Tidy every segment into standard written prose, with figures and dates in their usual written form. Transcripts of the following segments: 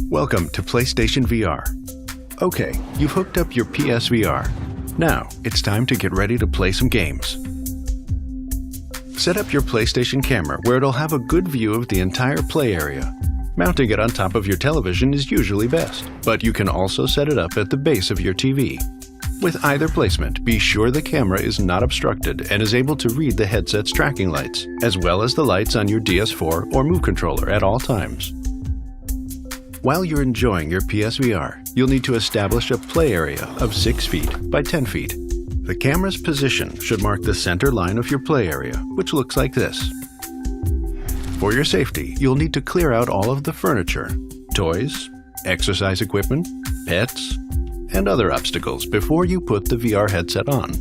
Welcome to PlayStation VR. Okay, you've hooked up your PSVR. Now, it's time to get ready to play some games. Set up your PlayStation camera where it'll have a good view of the entire play area. Mounting it on top of your television is usually best, but you can also set it up at the base of your TV. With either placement, be sure the camera is not obstructed and is able to read the headset's tracking lights, as well as the lights on your PS4 or Move controller at all times. While you're enjoying your PSVR, you'll need to establish a play area of 6 feet by 10 feet. The camera's position should mark the center line of your play area, which looks like this. For your safety, you'll need to clear out all of the furniture, toys, exercise equipment, pets, and other obstacles before you put the VR headset on.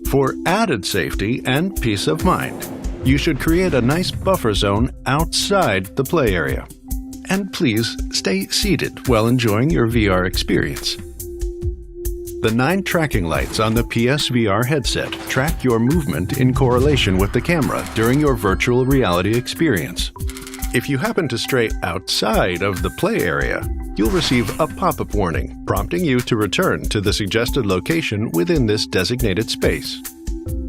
For added safety and peace of mind, you should create a nice buffer zone outside the play area. And please stay seated while enjoying your VR experience. The 9 tracking lights on the PSVR headset track your movement in correlation with the camera during your virtual reality experience. If you happen to stray outside of the play area, you'll receive a pop-up warning prompting you to return to the suggested location within this designated space.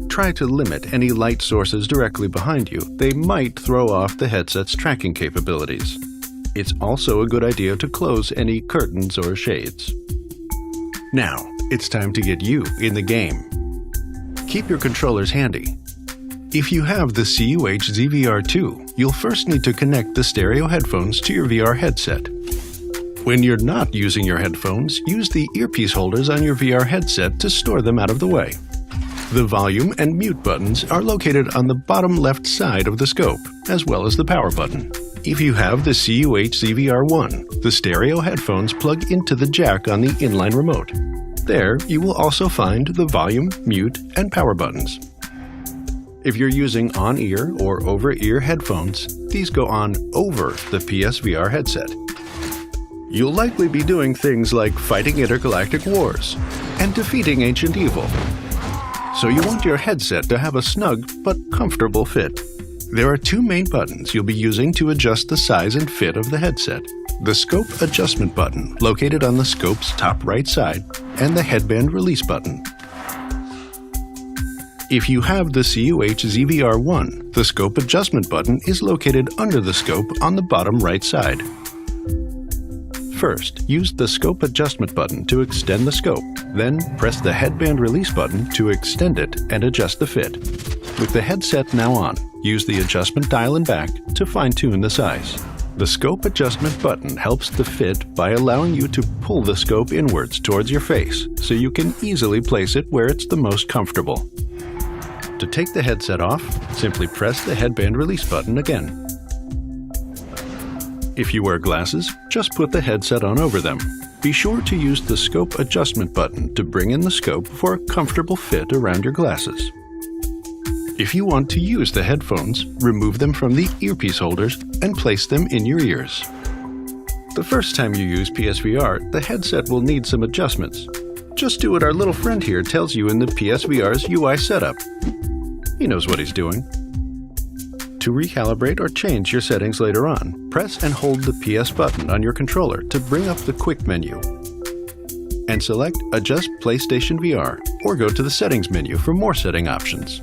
Try to limit any light sources directly behind you. They might throw off the headset's tracking capabilities. It's also a good idea to close any curtains or shades. Now, it's time to get you in the game. Keep your controllers handy. If you have the CUH ZVR2, you'll first need to connect the stereo headphones to your VR headset. When you're not using your headphones, use the earpiece holders on your VR headset to store them out of the way. The volume and mute buttons are located on the bottom left side of the scope, as well as the power button. If you have the CUH ZVR1, the stereo headphones plug into the jack on the inline remote. There, you will also find the volume, mute, and power buttons. If you're using on-ear or over-ear headphones, these go on over the PSVR headset. You'll likely be doing things like fighting intergalactic wars and defeating ancient evil. So you want your headset to have a snug but comfortable fit. There are 2 main buttons you'll be using to adjust the size and fit of the headset. The Scope Adjustment button, located on the scope's top right side, and the Headband Release button. If you have the CUH ZVR1, the Scope Adjustment button is located under the scope on the bottom right side. First, use the Scope Adjustment button to extend the scope, then press the Headband Release button to extend it and adjust the fit. With the headset now on, use the adjustment dial and back to fine-tune the size. The Scope Adjustment button helps the fit by allowing you to pull the scope inwards towards your face so you can easily place it where it's the most comfortable. To take the headset off, simply press the Headband Release button again. If you wear glasses, just put the headset on over them. Be sure to use the Scope Adjustment button to bring in the scope for a comfortable fit around your glasses. If you want to use the headphones, remove them from the earpiece holders and place them in your ears. The first time you use PSVR, the headset will need some adjustments. Just do what our little friend here tells you in the PSVR's UI setup. He knows what he's doing. To recalibrate or change your settings later on, press and hold the PS button on your controller to bring up the quick menu. And select Adjust PlayStation VR or go to the Settings menu for more setting options.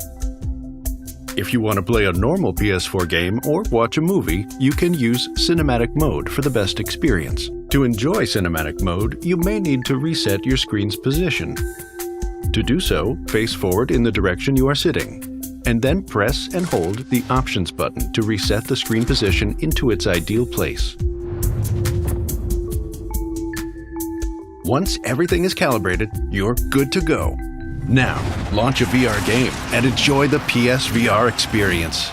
If you want to play a normal PS4 game or watch a movie, you can use Cinematic Mode for the best experience. To enjoy Cinematic Mode, you may need to reset your screen's position. To do so, face forward in the direction you are sitting, and then press and hold the Options button to reset the screen position into its ideal place. Once everything is calibrated, you're good to go. Now, launch a VR game and enjoy the PSVR experience.